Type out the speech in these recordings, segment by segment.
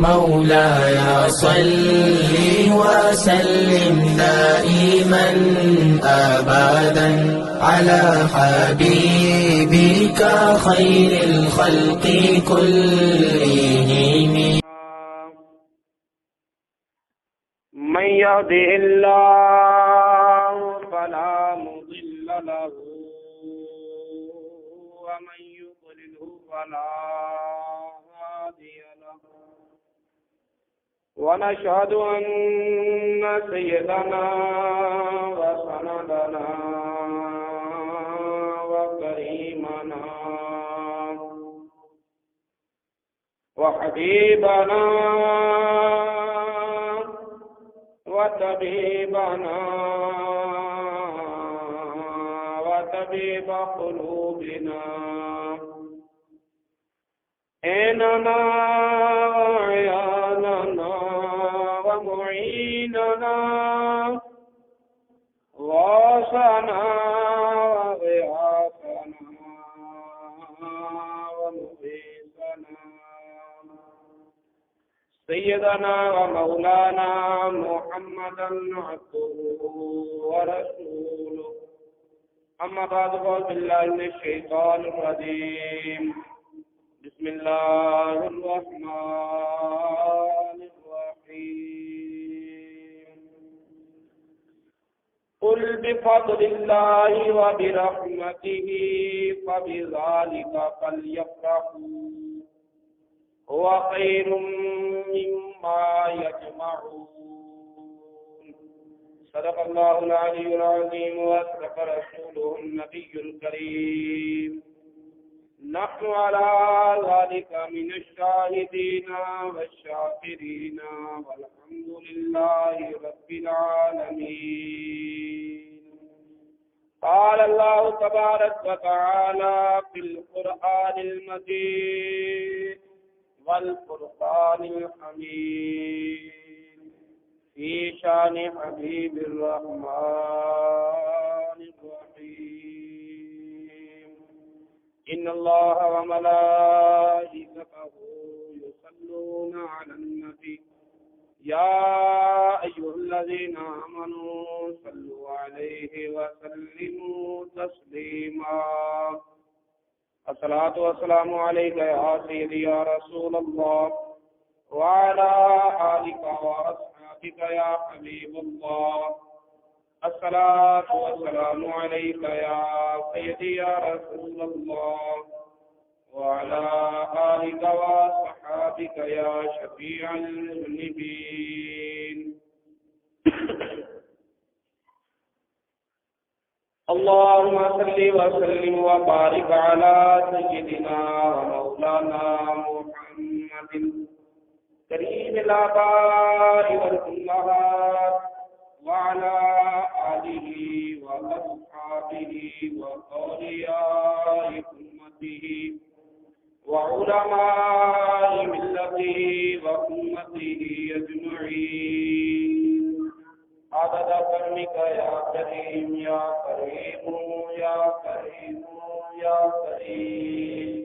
مولاي صل وسلم دائما أبدا على حبيبك خير الخلق كلهم. من يهده الله فلا مضل له ومن يضلله فلا هادي له، ونشهد أن سيدنا وسندنا وكريمنا وحبيبنا وطبيبنا وطبيب قلوبنا إننا وعياننا ومعيننا غاثنا وغياثنا ومغيثنا سيدنا ومولانا محمدا عبده ورسوله. أما بعد فأعوذ بالله من الشيطان الرجيم. بسم الله الرحمن الرحيم. قل بفضل الله وبرحمته فبذلك فليفرحوا هو خير مما يجمعون. صدق الله العلي العظيم وصدق رسوله النبي الكريم. نحن على ذلك من الشاهدين والشاكرين والحمد لله رب العالمين. قال الله تبارك وتعالى في القرآن المجيد والفرقان الحميد في شان حبيب الرحمن الرحيم. إن الله وملائكته يصلون على النبي يا أيها الذين آمنوا صلوا عليه وسلموا تسليما. الصلاة والسلام عليك يا سيدي يا رسول الله وعلى آلك وأصحابك يا حبيب الله. الصلاة والسلام عليك يا سيدي يا رسول الله وعلى آلك وصحابك يا شفيع المذنبين. اللهم صل وسلم وبارك على سيدنا ومولانا محمد كريم الآباء والأمهات وعلى آله وأصحابه وأولياء أمته وعلماء ملته وأمته أجمعين. عدد كرمك يا كريم يا كريم يا كريم يا كريم.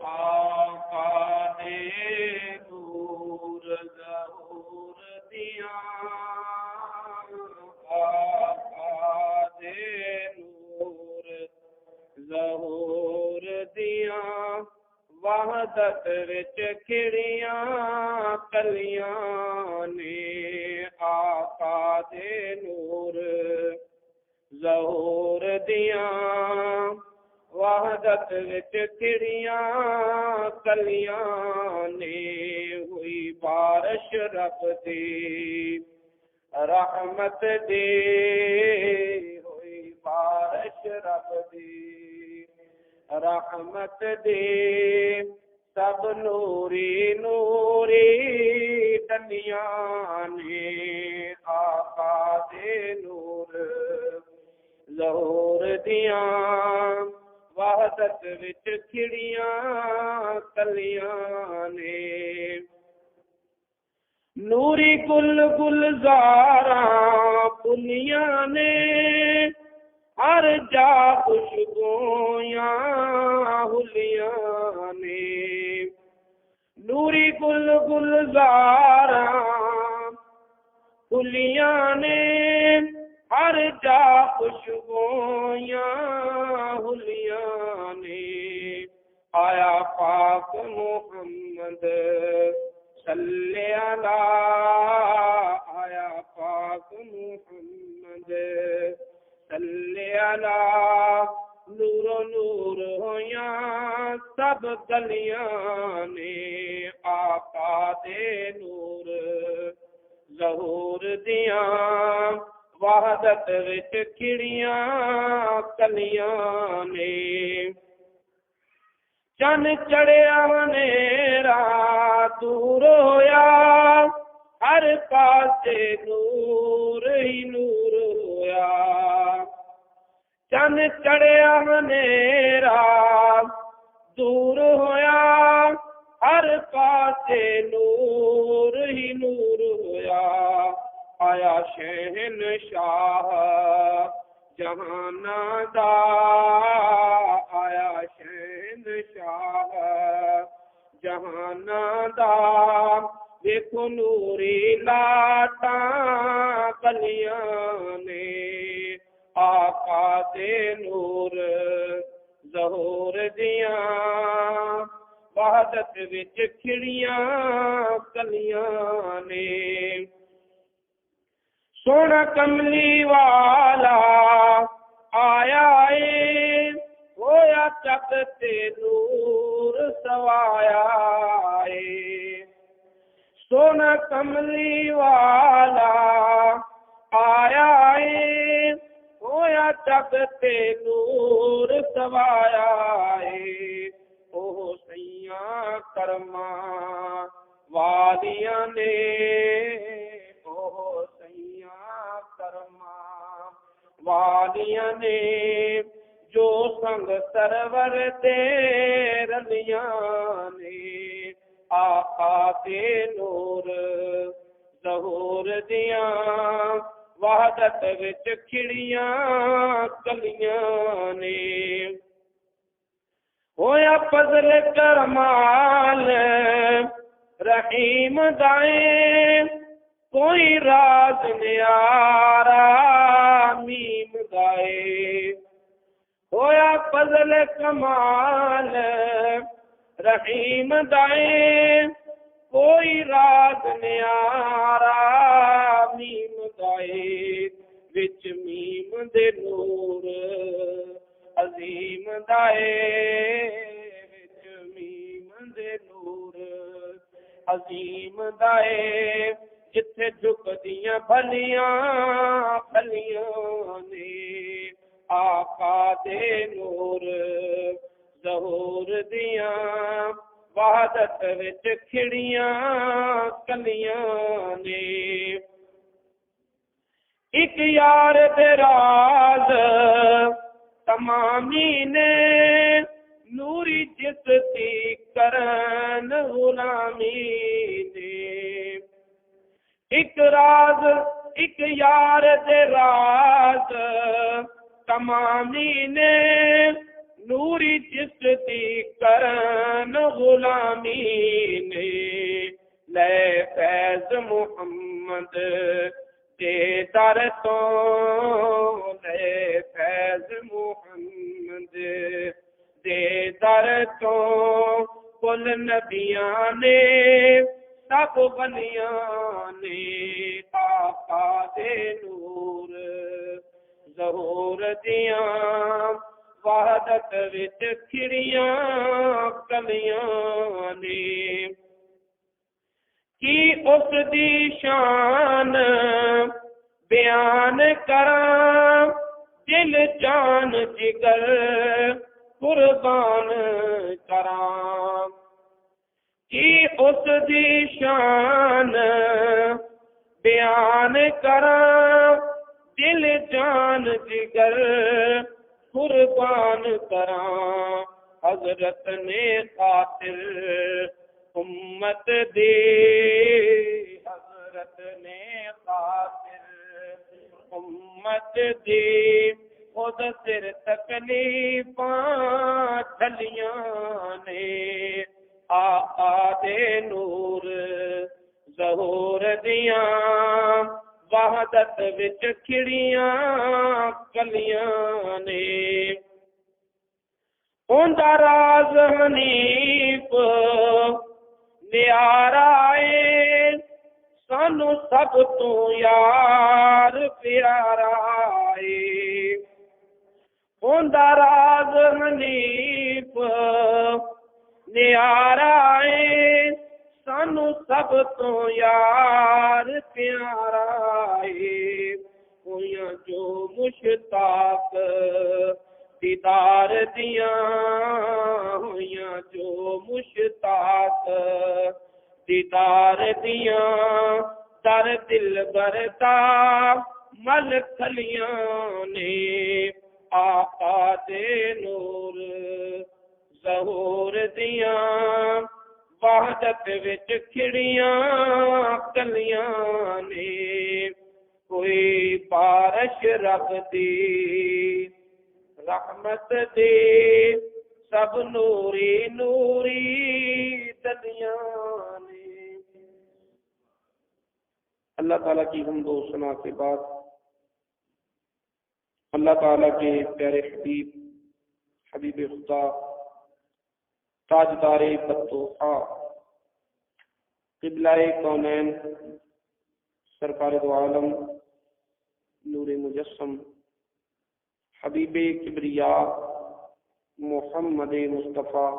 آقا نے نور ظہور دیا، آقا نے نور ظہور دیا، وحدت وچ کھڑیاں کلیاں نے، آقا دے نور ظہور دیا، وحدت وچ کھڑیاں کلیاں نے، ہوئی بارش رب دی رحمت دی، ہوئی بارش رب دی رحمت دی، سب نوری نوری دنیا نے، آقا دے نور ظہور دیاں، وحدت وچ کھڑیاں کلیاں نے، نوری گل گلزاراں پلیاں نے، ہر جا خوشبویاں حلیاں نے، نوری گل گلزاراں حلیاں نے، ہر جا خوشبویاں حلیاں نے، آیا پاک محمد صلی اللہ، آیا پاک محمد صلی اللہ، نور و نور ہویاں سب گلیاں نے، آقا دے نور ظہور دیاں وحدت وچ کھڑیاں کلیاں نے، چن چڑھیا ہنیرا دور ہویا، ہر پاسے نور ہی نور ہویا، چن چڑھیا ہنیرا دور ہویا، ہر پاسے نور ہی نور ہویا، آیا شہنشاہ جہاناں دا، آیا شہنشاہ جہاناں دا، دیکھو نوری لاٹاں گلیاں نے، آقا دے نور ظہور دیاں وحدت وچ کھڑیاں کلیاں نے، سونا کملی والا آیا ہے، ہویا چک تے نور سوایا ہے، سونا کملی والا آیا ہے، ہویا چک تے نور سوایا ہے، او سیاں کرماں والیاں نے، او سیاں کرماں والیاں نے، جو سنگ سرور دے رلیاں نے، آقا دے نور ظہور دیاں وحدت وچ کھڑیاں کلیاں نے، ہویا فضل کرمال رحیم دائیں، کوئی راز نیارا میم گائے، ہویا فضل کمال رحیم دائیں، کوئی راز نیارا میم گائے، وچ میم دے نور عظیم دائے، وچ میم دے نور عظیم دائے، جتھے جھکدیاں بھلیاں بھلیاں نے، آقا دے نور ظہور دیاں وحدت وچ کھڑیاں کلیاں نے، ایک یار دے راز تمامی نے، نوری جس کی کرن غلامی نے، ایک راز ایک یار دے راز تمامی نے، نوری جس کی کرن غلامی نے، لے فیض محمد دے در تو، لے فیض محمد دے در تو، کل نبیاں نے سب ولیاں نے، آقا دے نور ظہور دیاں وحدت وچ کھڑیاں کلیاں نے، کی اس دی شان بیان کراں، دل جان جگر قربان کراں، کی اس دی شان بیان کراں، دل جان جگر قربان کراں، حضرت نے خاطر امت دی، حضرت نے خاطر امت دی، خود سر تکلیفاں جھلیاں نے آقا دے نور ظہور دیاں وحدت وچ کھڑیاں کلیاں نے اوندا راز حنیف نیارا اے سانو سب تو یار پیارا اے اوندا راز حنیف نیارا اے سانو سب تو یار پیارا اے ہویاں جو مشتاق دیدار دیاں ہویاں جو مشتاق دیدار دیاں در دل برتا مل کھلیاں نے آقا دے نور ظہور دیاں وحدت وچ کھڑیاں کلیاں نے کوئی بارش رب دی رحمت دے سب نوری نوری دنیا نے۔ اللہ تعالیٰ کی حمد و ثنا کے بعد اللہ تعالیٰ کے پیارے حبیب خدا تاجدار بدوحا قبلہ کونین سرکار دو عالم نور مجسم حبیب کبریا محمد مصطفیٰ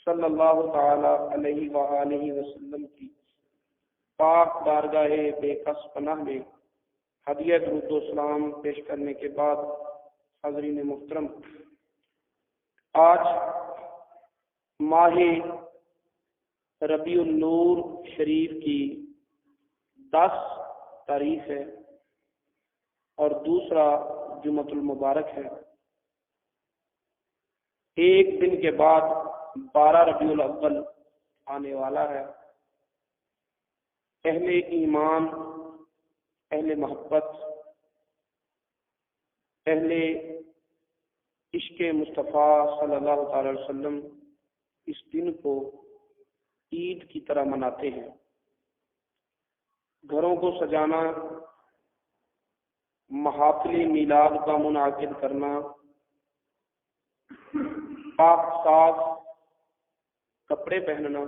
صلی اللہ تعالی علیہ وآلہ وسلم کی پاک بارگاہ بے کس پناہ میں ہدیہ درود و سلام پیش کرنے کے بعد حاضرین محترم، آج ماہ ربیع النور شریف کی 10 تاریخ ہے اور دوسرا جمعۃ المبارک ہے۔ ایک دن کے بعد 12 ربیع الاول آنے والا ہے۔ اہل ایمان، اہل محبت، اہل عشق مصطفیٰ صلی اللہ تعالی وسلم اس دن کو عید کی طرح مناتے ہیں۔ گھروں کو سجانا، محافل میلاد کا منعقد کرنا، پاک صاف کپڑے پہننا،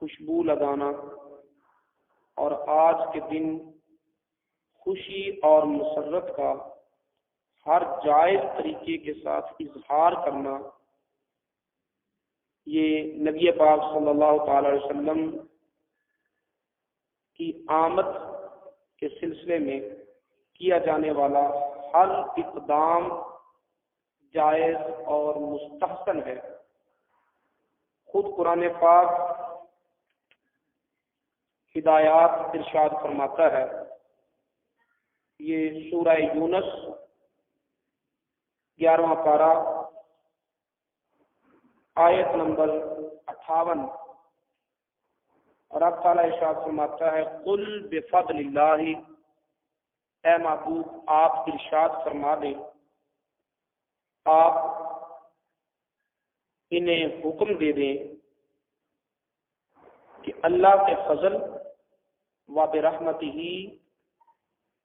خوشبو لگانا اور آج کے دن خوشی اور مسرت کا ہر جائز طریقے کے ساتھ اظہار کرنا، یہ نبی پاک صلی اللہ تعالی علیہ وسلم کی آمد کے سلسلے میں کیا جانے والا ہر اقدام جائز اور مستحسن ہے۔ خود قرآن پاک ہدایات ارشاد فرماتا ہے، یہ سورہ یونس 11واں پارہ آیت نمبر 58، اور اب تعالیٰ ارشاد فرماتا ہے قل بفضل اللہ، اے محبوب آپ ارشاد فرما دیں، آپ انہیں حکم دے دیں کہ اللہ کے فضل و برحمتہ،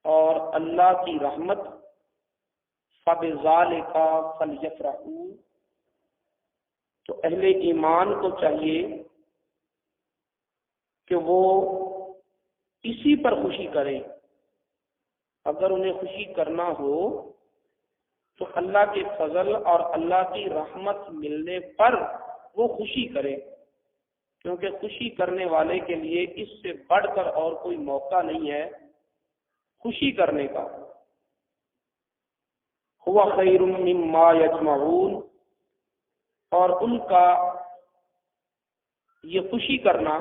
اور اللہ کی رحمت، فبذالک فلیفرحوا، تو اہل ایمان کو چاہیے کہ وہ اسی پر خوشی کریں۔ اگر انہیں خوشی کرنا ہو تو اللہ کے فضل اور اللہ کی رحمت ملنے پر وہ خوشی کریں، کیونکہ خوشی کرنے والے کے لیے اس سے بڑھ کر اور کوئی موقع نہیں ہے خوشی کرنے کا۔ هو خیر مما یجمعون، اور ان کا یہ خوشی کرنا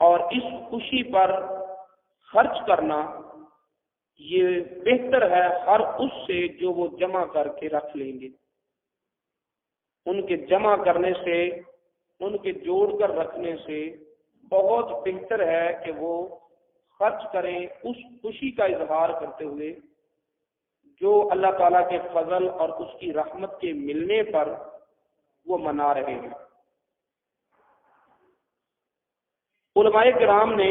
اور اس خوشی پر خرچ کرنا یہ بہتر ہے ہر اس سے جو وہ جمع کر کے رکھ لیں گے۔ ان کے جمع کرنے سے، ان کے جوڑ کر رکھنے سے بہت بہتر ہے کہ وہ خرچ کریں، اس خوشی کا اظہار کرتے ہوئے جو اللہ تعالیٰ کے فضل اور اس کی رحمت کے ملنے پر وہ منا رہے ہیں۔ علماء کرام نے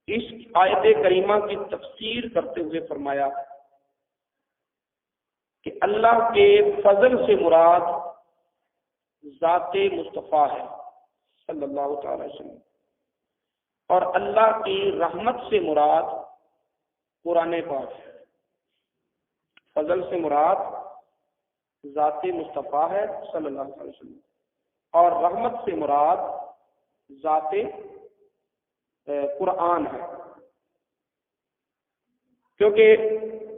اس آیت کریمہ کی تفسیر کرتے ہوئے فرمایا کہ اللہ کے فضل سے مراد ذات مصطفیٰ ہے صلی اللہ تعالی وسلم، اور اللہ کی رحمت سے مراد قرآن پاک ہے۔ فضل سے مراد ذات مصطفیٰ ہے صلی اللہ علیہ وسلم، اور رحمت سے مراد ذات قرآن ہے، کیونکہ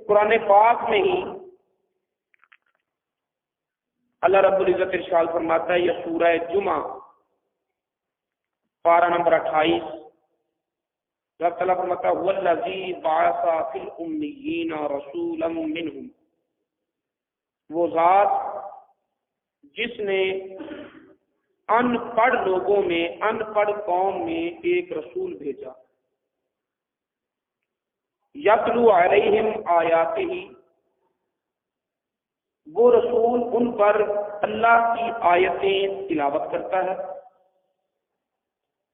قرآن پاک میں ہی اللہ رب العزت ارشاد فرماتا ہے، یہ سورہ جمعہ پارہ نمبر 28، اللہ تعالیٰ فرماتا ہے وَالَّذِي بَعَثَ فِي الْأُمِّيِّينَ رَسُولًا مِّنْهُمْ، وہ ذات جس نے ان پڑھ لوگوں میں، ان پڑھ قوم میں ایک رسول بھیجا، یتلو علیہم آیاتہ، وہ رسول ان پر اللہ کی آیتیں تلاوت کرتا ہے،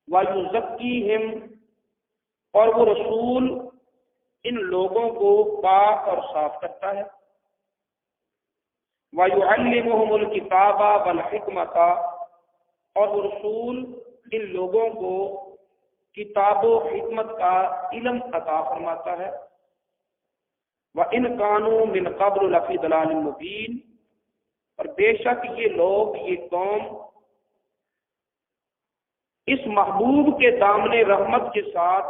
وَيُزَكِّيهِمْ، اور وہ رسول ان لوگوں کو پاک اور صاف کرتا ہے، وَيُعَلِّمُهُمُ الْكِتَابَ وَالْحِكْمَةَ، اور وہ رسول ان لوگوں کو کتاب و حکمت کا علم عطا فرماتا ہے، وَإِنْ كَانُوا مِنْ قَبْلُ لَفِي ضَلَالٍ مُبِينٍ، اور بے شک یہ لوگ، یہ قوم اس محبوب کے دامن رحمت کے ساتھ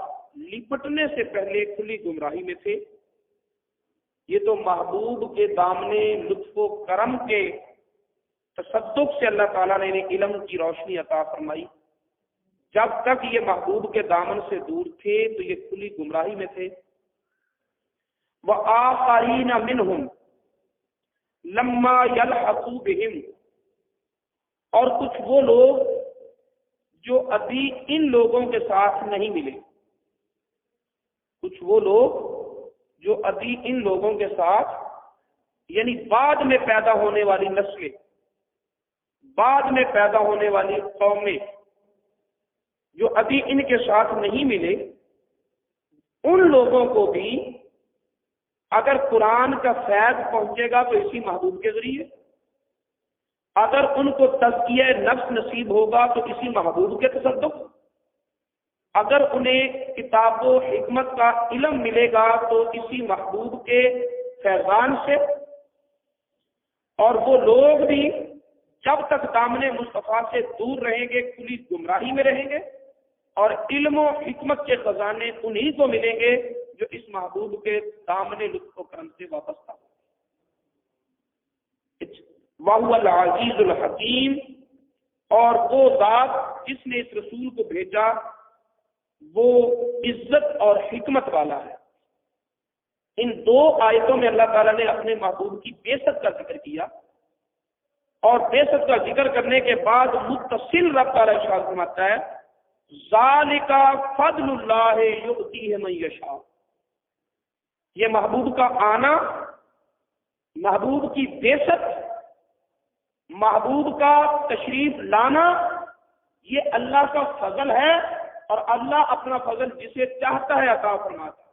لپٹنے سے پہلے کھلی گمراہی میں تھے۔ یہ تو محبوب کے دامن لطف و کرم کے تصدق سے اللہ تعالیٰ نے انہیں علم کی روشنی عطا فرمائی۔ جب تک یہ محبوب کے دامن سے دور تھے تو یہ کھلی گمراہی میں تھے۔ وَآخَرِينَ مِنْهُمْ لَمَّا يَلْحَقُوا بِهِمْ، اور کچھ وہ لوگ جو ابھی ان لوگوں کے ساتھ نہیں ملے، کچھ وہ لوگ جو ابھی ان لوگوں کے ساتھ، یعنی بعد میں پیدا ہونے والی نسلیں، بعد میں پیدا ہونے والی قومیں جو ابھی ان کے ساتھ نہیں ملے، ان لوگوں کو بھی اگر قرآن کا فیض پہنچے گا تو اسی محبوب کے ذریعے، اگر ان کو تزکیہ نفس نصیب ہوگا تو اسی محبوب کے تصدق، اگر انہیں کتاب و حکمت کا علم ملے گا تو اسی محبوب کے فیضان سے، اور وہ لوگ بھی جب تک دامن مصطفیٰ سے دور رہیں گے کھلی گمراہی میں رہیں گے، اور علم و حکمت کے خزانے انہی کو ملیں گے جو اس محبوب کے دامن لطف و کرم سے وابستہ ہو۔ وَهُوَ الْعَزِيزُ الْحَكِيمُ، اور وہ ذات جس نے اس رسول کو بھیجا وہ عزت اور حکمت والا ہے۔ ان دو آیتوں میں اللہ تعالیٰ نے اپنے محبوب کی بعثت کا ذکر کیا، اور بعثت کا ذکر کرنے کے بعد متصل رب تعالیٰ ارشاد فرماتا ہے ذَلِكَ فَضْلُ اللَّهِ يُؤْتِيهِ مَن يَشَاءُ، یہ محبوب کا آنا، محبوب کی بعثت، محبوب کا تشریف لانا، یہ اللہ کا فضل ہے، اور اللہ اپنا فضل جسے چاہتا ہے عطا فرماتا ہے۔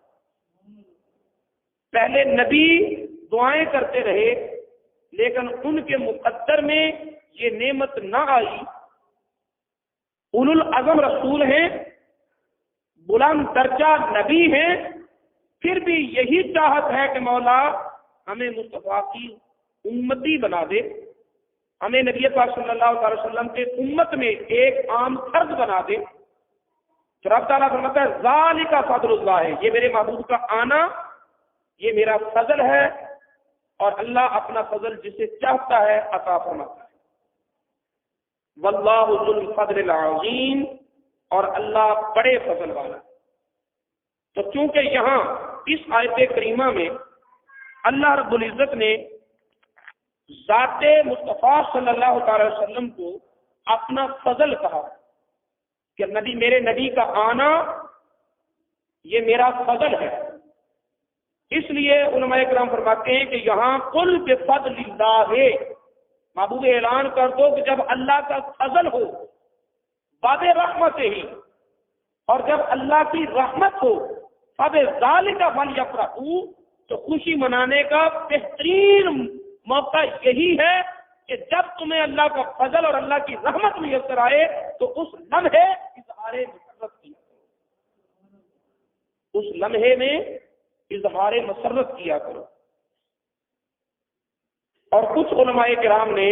پہلے نبی دعائیں کرتے رہے لیکن ان کے مقدر میں یہ نعمت نہ آئی۔ اولو العزم رسول ہیں، بلند درجہ نبی ہیں، پھر بھی یہی چاہت ہے کہ مولا ہمیں مصطفیٰ کی امتی بنا دے، ہمیں نبی پاک صلی اللہ علیہ وسلم کے امت میں ایک عام فرد بنا دے۔ تو رب تعالیٰ فرماتا ہے ذالک فضل اللہ ہے، یہ میرے محبوب کا آنا، یہ میرا فضل ہے، اور اللہ اپنا فضل جسے چاہتا ہے عطا فرماتا ہے۔ واللہ ذو الفضل العظیم، اور اللہ بڑے فضل والا۔ تو چونکہ یہاں اس آیت کریمہ میں اللہ رب العزت نے ذات مصطفیٰ صلی اللہ تعالی وسلم کو اپنا فضل کہا کہ نبی، میرے نبی کا آنا یہ میرا فضل ہے، اس لیے علماء کرام فرماتے ہیں کہ یہاں قل بفضل اللہ، محبوب اعلان کر دو کہ جب اللہ کا فضل ہو باب رحمت ہی، اور جب اللہ کی رحمت ہو فبذالک فلیفرحوا، تو خوشی منانے کا بہترین موقع یہی ہے کہ جب تمہیں اللہ کا فضل اور اللہ کی رحمت میسر آئے تو اس لمحے اظہار مسرت کیا کرو، اس لمحے میں اظہار مسرت کیا کرو۔ اور کچھ علماء کرام نے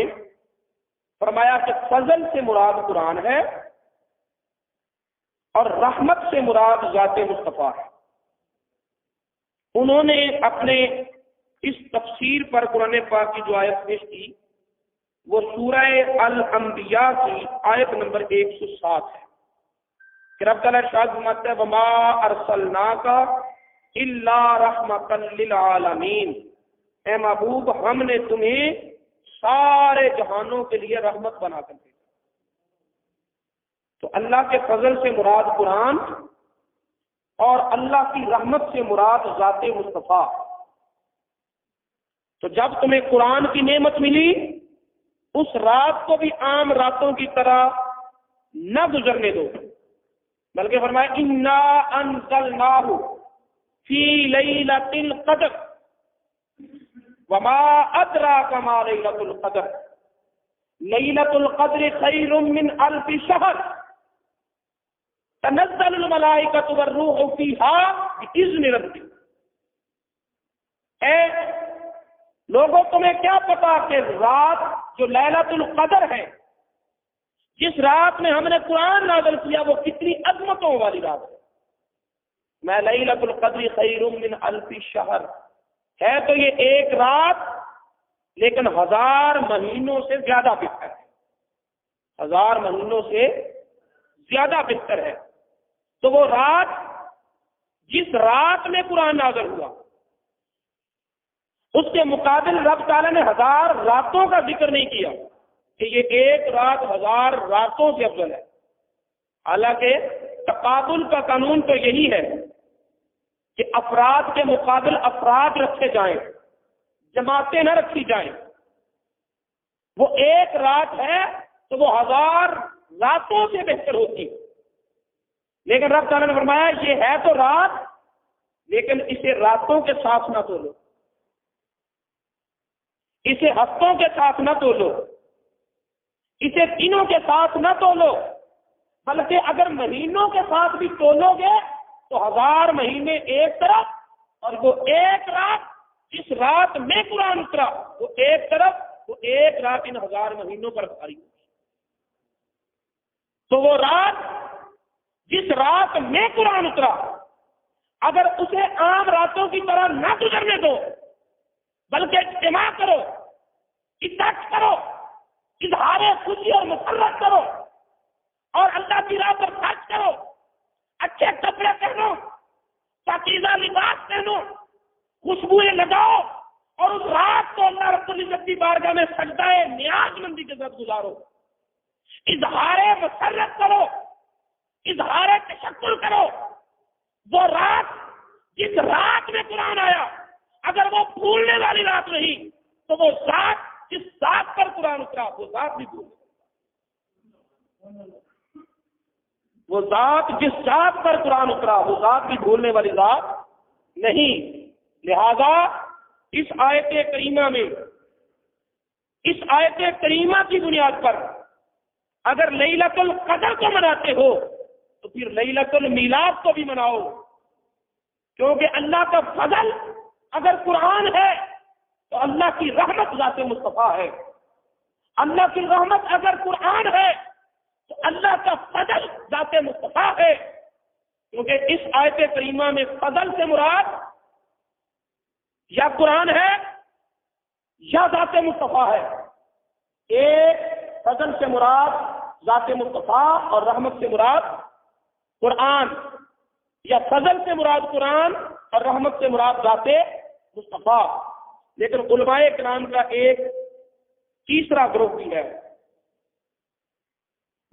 فرمایا کہ فضل سے مراد قرآن ہے اور رحمت سے مراد ذات مصطفیٰ ہے۔ انہوں نے اپنے اس تفسیر پر قرآن پاک کی جو آیت پیش کی وہ سورہ الانبیاء کی آیت نمبر 107 ہے کہ رب تعالیٰ ارشاد فرماتا ہے وما ارسلناک الا رحمتا للعالمین، اے محبوب ہم نے تمہیں سارے جہانوں کے لیے رحمت بنا کر بھیجا۔ تو اللہ کے فضل سے مراد قرآن اور اللہ کی رحمت سے مراد ذات مصطفیٰ۔ تو جب تمہیں قرآن کی نعمت ملی اس رات کو بھی عام راتوں کی طرح نہ گزرنے دو، بلکہ فرمایا انا انزلناہ فی لیلۃ القدر وما ادراک ما لیلۃ القدر لیلۃ القدر خیر من الف شہر تنزل الملائکۃ والروح فیہا بإذن ربہم۔ اے لوگوں تمہیں کیا پتا کہ رات جو لیلۃ القدر ہے، جس رات میں ہم نے قرآن نازل کیا، وہ کتنی عظمتوں والی رات ہے۔ میں لیلۃ القدر خیر من الف شہر ہے تو یہ ایک رات لیکن 1000 مہینوں سے زیادہ بہتر ہے، 1000 مہینوں سے زیادہ بہتر ہے۔ تو وہ رات جس رات میں قرآن نازل ہوا اس کے مقابل رب تعالیٰ نے 1000 راتوں کا ذکر نہیں کیا کہ یہ ایک رات 1000 راتوں سے افضل ہے۔ حالانکہ تقابل کا قانون تو یہی ہے کہ افراد کے مقابل افراد رکھے جائیں، جماعتیں نہ رکھی جائیں۔ وہ ایک رات ہے تو وہ 1000 راتوں سے بہتر ہوتی، لیکن رب تعالیٰ نے فرمایا یہ ہے تو رات، لیکن اسے راتوں کے ساتھ نہ تولو، اسے ہفتوں کے ساتھ نہ تولو، اسے دنوں کے ساتھ نہ تولو، بلکہ اگر مہینوں کے ساتھ بھی تولو گے تو 1000 مہینے ایک طرف اور وہ ایک رات جس رات میں قرآن اترا وہ ایک طرف، وہ ایک رات ان 1000 مہینوں پر بھاری ہوگی۔ تو وہ رات جس رات میں قرآن اترا اگر اسے عام راتوں کی طرح نہ گزرنے دو بلکہ اجتماع کرو، اتحاد کرو، اظہار خوشی اور مسرت کرو اور اللہ کی راہ پر خرچ کرو، اچھے کپڑے پہنو، پاکیزہ لباس پہنو، خوشبوئیں لگاؤ اور اس رات کو اللہ رب العزت کی بارگاہ میں سجدہ نیاز مندی کے ساتھ گزارو، اظہار مسرت کرو، اظہار تشکر کرو۔ وہ رات جس رات میں قرآن آیا اگر وہ بھولنے والی رات نہیں تو وہ ذات جس ذات پر قرآن اترا وہ ذات بھی بھول، وہ ذات جس ذات پر قرآن اترا وہ ذات بھی بھولنے والی ذات نہیں۔ لہذا اس آیت کریمہ میں، اس آیت کریمہ کی بنیاد پر اگر لیلۃ القدر کو مناتے ہو تو پھر لیلۃ المیلاد کو بھی مناؤ، کیونکہ اللہ کا فضل اگر قرآن ہے تو اللہ کی رحمت ذات مصطفیٰ ہے، اللہ کی رحمت اگر قرآن ہے تو اللہ کا فضل ذات مصطفیٰ ہے، کیونکہ اس آیت کریمہ میں فضل سے مراد یا قرآن ہے یا ذات مصطفیٰ ہے۔ ایک فضل سے مراد ذات مصطفیٰ اور رحمت سے مراد قرآن، یا فضل سے مراد قرآن اور رحمت سے مراد ذات مصطفیٰ۔ لیکن علماء کرام کا ایک تیسرا گروہ بھی ہے،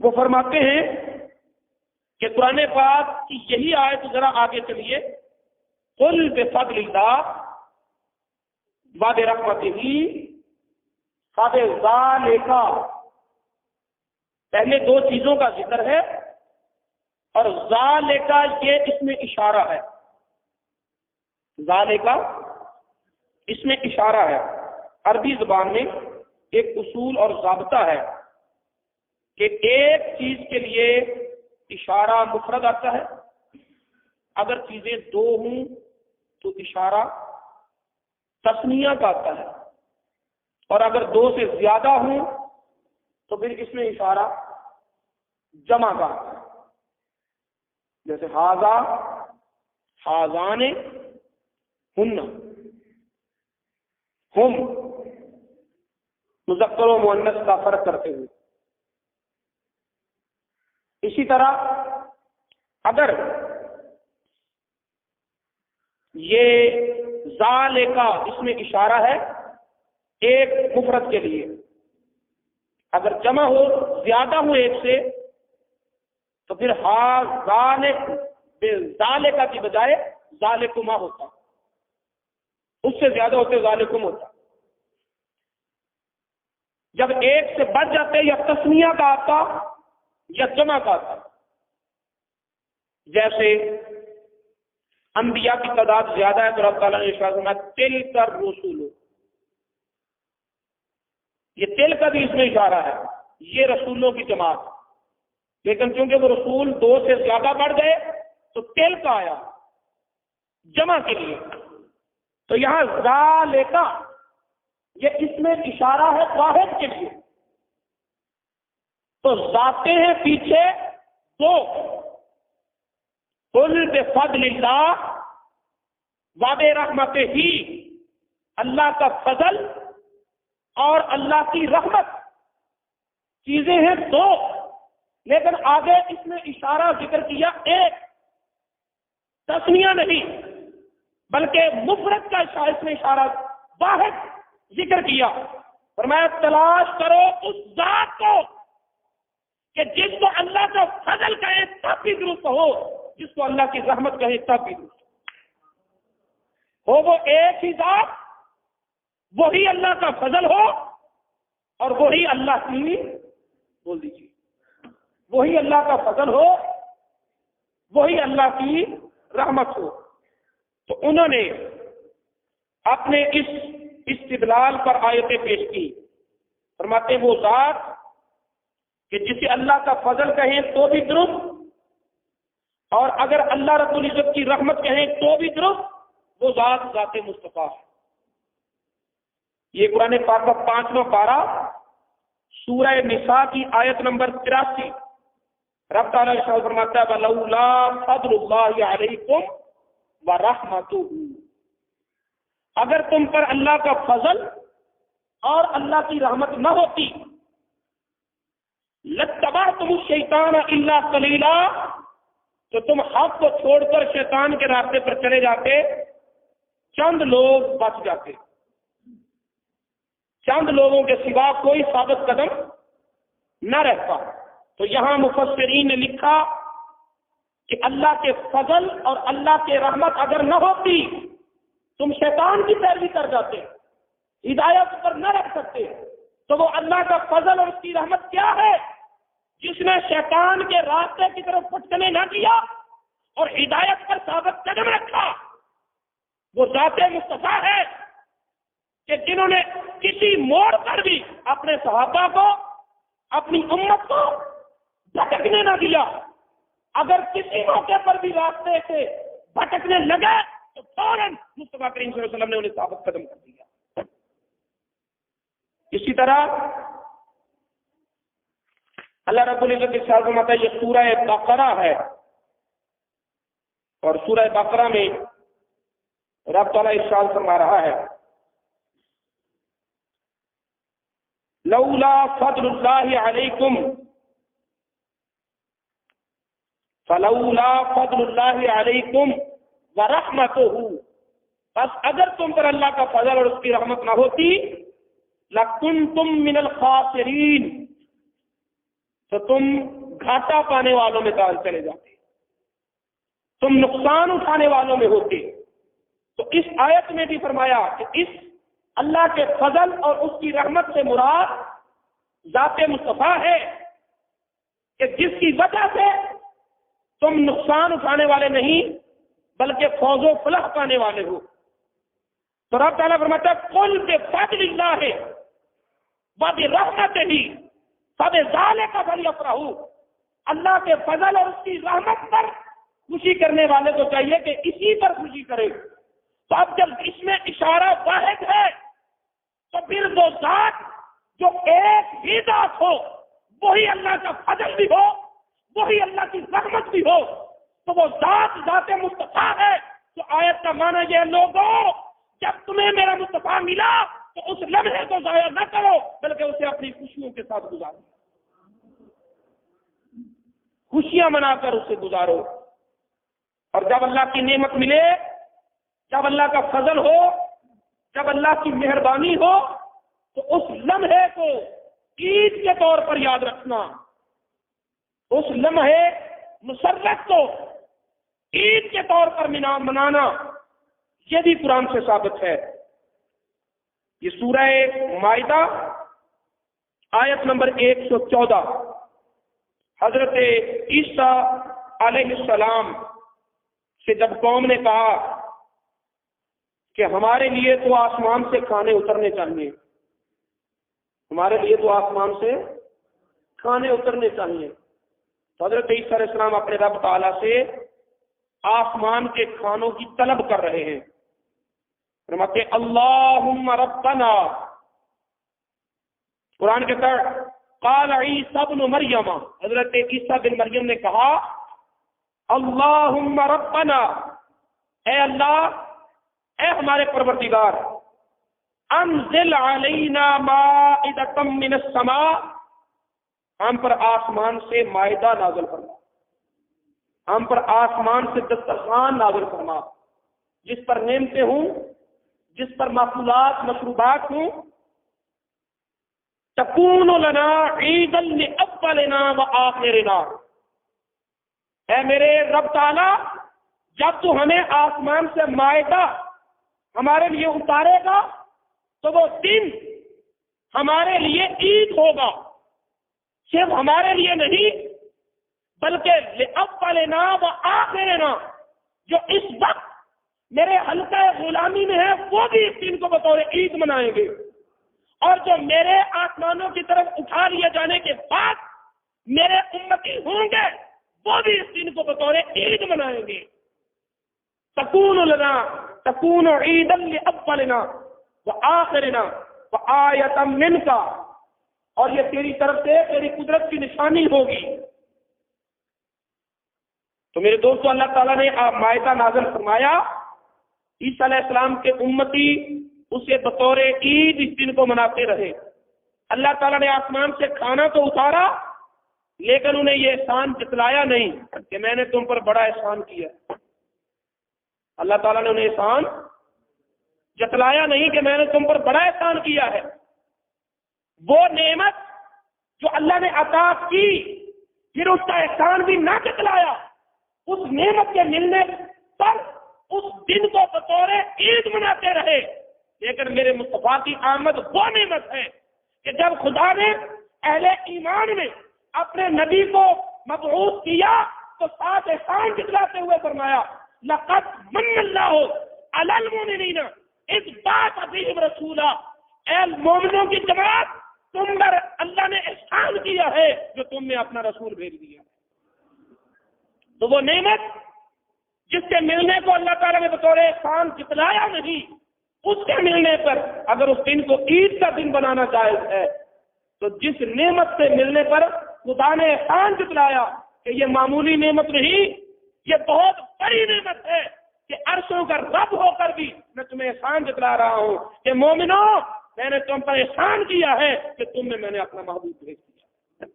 وہ فرماتے ہیں کہ قرآن پاک کی یہی آیت ذرا آگے چلیے قل بفضل اللہ وبرحمتہ فبذالک، پہلے دو چیزوں کا ذکر ہے اور ذالک یہ اس میں اشارہ ہے، ذالک اس میں اشارہ ہے۔ عربی زبان میں ایک اصول اور ضابطہ ہے کہ ایک چیز کے لیے اشارہ مفرد آتا ہے، اگر چیزیں دو ہوں تو اشارہ تثنیہ کا آتا ہے، اور اگر دو سے زیادہ ہوں تو پھر اس میں اشارہ جمع کا آتا ہے، جیسے ہاذا، ہاذان، ہن، ہم، مذکر و مؤنث کا فرق کرتے ہوئے۔ اسی طرح اگر یہ ذالک اس میں اشارہ ہے ایک مفرد کے لیے، اگر جمع ہو زیادہ ہو ایک سے تو پھر ہاذان ذالک کی بجائے ذالکما ہوتا، اس سے زیادہ ہوتے ذالکم ہوتا۔ جب ایک سے بڑھ جاتے یا تسنیہ کا آتا یا جمع کا آتا، جیسے انبیاء کی تعداد زیادہ ہے تو رب تعالیٰ نے ارشاد فرمایا تلک الرسل، یہ تل کا بھی اس میں اشارہ ہے، یہ رسولوں کی جماعت، لیکن چونکہ وہ رسول دو سے زیادہ بڑھ گئے تو تل کا آیا جمع کے لیے۔ تو یہاں ذالک یہ اس میں اشارہ ہے واحد کے لیے، تو ذاتے ہیں پیچھے دو، قل بفضل اللہ وبرحمتہ، اللہ کا فضل اور اللہ کی رحمت چیزیں ہیں دو، لیکن آگے اس میں اشارہ ذکر کیا ایک، تسنیہ نہیں بلکہ مفرد کا اس میں اشارہ واحد ذکر کیا۔ فرمایا تلاش کرو اس ذات کو کہ جس کو اللہ کا فضل کہے تب بھی درست ہو، جس کو اللہ کی رحمت کہے تب بھی درست ہو، وہ ایک ہی ذات، وہی اللہ کا فضل ہو اور وہی اللہ کی، بول دیجیے، وہی اللہ کا فضل ہو، وہی اللہ کی رحمت ہو۔ تو انہوں نے اپنے اس استدلال پر آیتیں پیش کی، فرماتے ہیں وہ ذات کہ جسے اللہ کا فضل کہیں تو بھی درست، اور اگر اللہ رب العزت کی رحمت کہیں تو بھی درست، وہ ذات ذات مصطفیٰ ہے۔ یہ قرآن پاک کا 5واں پارہ سورہ نساء کی آیت نمبر 83، رب تعالیٰ ارشاد فرماتا ہے وَلَوْلَا فَضْلُ اللَّهِ عَلَيْكُمْ وَرَحْمَتُهُ، اگر تم پر اللہ کا فضل اور اللہ کی رحمت نہ ہوتی لَاتَّبَعْتُمُ الشَّيْطَانَ إِلَّا قَلِيلًا، تو تم حق کو چھوڑ کر شیطان کے راستے پر چلے جاتے، چند لوگ بچ جاتے، چند لوگوں کے سوا کوئی ثابت قدم نہ رہتا۔ تو یہاں مفسرین نے لکھا کہ اللہ کے فضل اور اللہ کے رحمت اگر نہ ہوتی تم شیطان کی پیروی کر جاتے، ہدایت پر نہ رکھ سکتے، تو وہ اللہ کا فضل اور اس کی رحمت کیا ہے جس نے شیطان کے راستے کی طرف پھٹکنے نہ دیا اور ہدایت پر ثابت قدم رکھا؟ وہ ذات مصطفیٰ ہے کہ جنہوں نے کسی موڑ پر بھی اپنے صحابہ کو، اپنی امت کو بھٹکنے نہ دیا، اگر کسی موقع پر بھی راستے سے بھٹکنے لگے تو فوراً مصطفیٰ کریم صلی اللہ علیہ وسلم نے انہیں ثابت قدم کر دیا۔ اسی طرح اللہ رب العزت کے ساتھ فرماتا ہے، یہ سورہ بقرہ ہے، اور سورہ بقرہ میں رب تعالیٰ ارشاد فرما رہا ہے لولا فضل اللہ علیکم فلولا فضل اللہ علیکم ورحمتہ، بس اگر تم پر اللہ کا فضل اور اس کی رحمت نہ ہوتی لکنتم من الخاسرین، تو تم گھاٹا پانے والوں میں چلے جاتے، تم نقصان اٹھانے والوں میں ہوتے۔ تو اس آیت میں بھی فرمایا کہ اس اللہ کے فضل اور اس کی رحمت سے مراد ذات مصطفیٰ ہے کہ جس کی وجہ سے تم نقصان اٹھانے والے نہیں بلکہ فوز و فلاح پانے والے ہو. تو رب تعالیٰ فرماتا ہے قل بفضل اللہ وبرحمتہ فبذلک فلیفرحوا. اللہ کے فضل اور اس کی رحمت پر خوشی کرنے والے کو چاہیے کہ اسی پر خوشی کرے. تو اب جب اس میں اشارہ واحد ہے تو پھر وہ ذات جو ایک ہی ذات ہو وہی اللہ کا فضل بھی ہو وہی اللہ کی رحمت بھی ہو تو وہ ذات مصطفیٰ ہے. تو آیت کا معنی یہ لوگوں جب تمہیں میرا مصطفیٰ ملا تو اس لمحے کو ضائع نہ کرو بلکہ اسے اپنی خوشیوں کے ساتھ گزارو, خوشیاں منا کر اسے گزارو. اور جب اللہ کی نعمت ملے, جب اللہ کا فضل ہو, جب اللہ کی مہربانی ہو تو اس لمحے کو عید کے طور پر یاد رکھنا, اس لمحے مسرت کو عید کے طور پر منانا, یہ بھی قرآن سے ثابت ہے. یہ سورہ مائدہ آیت نمبر 114 حضرت عیسیٰ علیہ السلام سے جب قوم نے کہا کہ ہمارے لیے تو آسمان سے کھانے اترنے چاہیے, ہمارے لیے تو آسمان سے کھانے اترنے چاہیے, تو حضرت عیسیٰ علیہ السلام اپنے رب تعالیٰ سے آسمان کے کھانوں کی طلب کر رہے ہیں. فرماتے اللہم ربنا, قرآن کے تر قال عیسیٰ ابن مریم, حضرت عیسیٰ بن مریم نے کہا اللہم ربنا, اے اللہ, اے ہمارے پروردگار, انزل علینا مائدۃ من السماء, ہم پر آسمان سے مائدہ نازل فرما, ہم پر آسمان سے دسترخوان نازل فرما جس پر نعمتیں ہوں, جس پر مأکولات مشروبات ہوں. تکون لنا عیدا لاولنا وآخرنا, اے میرے رب تعالی جب تو ہمیں آسمان سے مائدہ ہمارے لیے اتارے گا تو وہ دن ہمارے لیے عید ہوگا, صرف ہمارے لیے نہیں بلکہ لأولنا وآخرنا, جو اس وقت میرے حلقہ غلامی میں ہے وہ بھی اس دن کو بطور عید منائیں گے, اور جو میرے آسمانوں کی طرف اٹھا لیے جانے کے بعد میرے امتی ہوں گے وہ بھی اس دن کو بطور عید منائیں گے. تکون عیدا لاولنا وآخرنا وآیۃ منک, اور یہ تیری طرف سے تیری قدرت کی نشانی ہوگی. تو میرے دوستو, اللہ تعالیٰ نے مائدہ نازل فرمایا, عیسیٰ علیہ السلام کے امتی اسے بطور عید اس دن کو مناتے رہے. اللہ تعالیٰ نے آسمان سے کھانا تو اتارا لیکن انہیں یہ احسان جتلایا نہیں کہ میں نے تم پر بڑا احسان کیا. اللہ تعالیٰ نے انہیں احسان جتلایا نہیں کہ میں نے تم پر بڑا احسان کیا ہے. وہ نعمت جو اللہ نے عطا کی پھر اس کا احسان بھی نہ جتلایا, اس نعمت کے ملنے پر اس دن کو بطور عید مناتے رہے. لیکن میرے مصطفیٰ کی آمد وہ نعمت ہے کہ جب خدا نے اہل ایمان میں اپنے نبی کو مبعوث کیا تو ساتھ احسان جتلاتے ہوئے فرمایا لقد من اللہ علی المؤمنین اذ بعث فیہم رسولا, اے مومنوں کی جماعت تم پر اللہ نے احسان کیا ہے جو تم نے اپنا رسول بھیج دیا. تو وہ نعمت جس کے ملنے کو اللہ تعالیٰ نے بطور احسان جتلایا نہیں, اس کے ملنے پر اگر اس دن کو عید کا دن بنانا جائز ہے تو جس نعمت سے ملنے پر خدا نے احسان جتلایا کہ یہ معمولی نعمت نہیں, یہ بہت بڑی نعمت ہے کہ عرشوں کا رب ہو کر بھی میں تمہیں احسان جتلا رہا ہوں کہ مومنو میں نے تم پر احسان کیا ہے کہ تم میں نے اپنا محبوب بھیج دیا.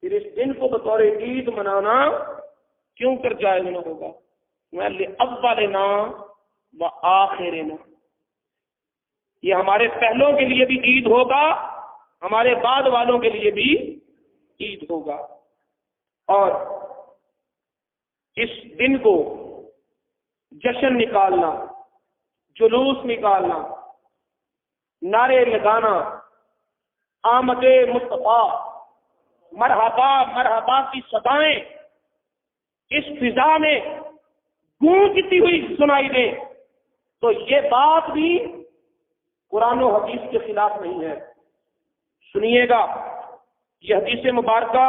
پھر اس دن کو بطور عید منانا کیوں کر جائز نہ ہوگا؟ لأولنا وآخرنا, یہ ہمارے پہلوں کے لیے بھی عید ہوگا, ہمارے بعد والوں کے لیے بھی عید ہوگا. اور اس دن کو جشن نکالنا، جلوس نکالنا، نعرے لگانا، آمد مصطفیٰ، مرحبا مرحبا کی صدائیں اس فضا میں گونجتی ہوئی سنائی دے، تو یہ بات بھی قرآن و حدیث کے خلاف نہیں ہے۔ سنیے گا، یہ حدیث مبارکہ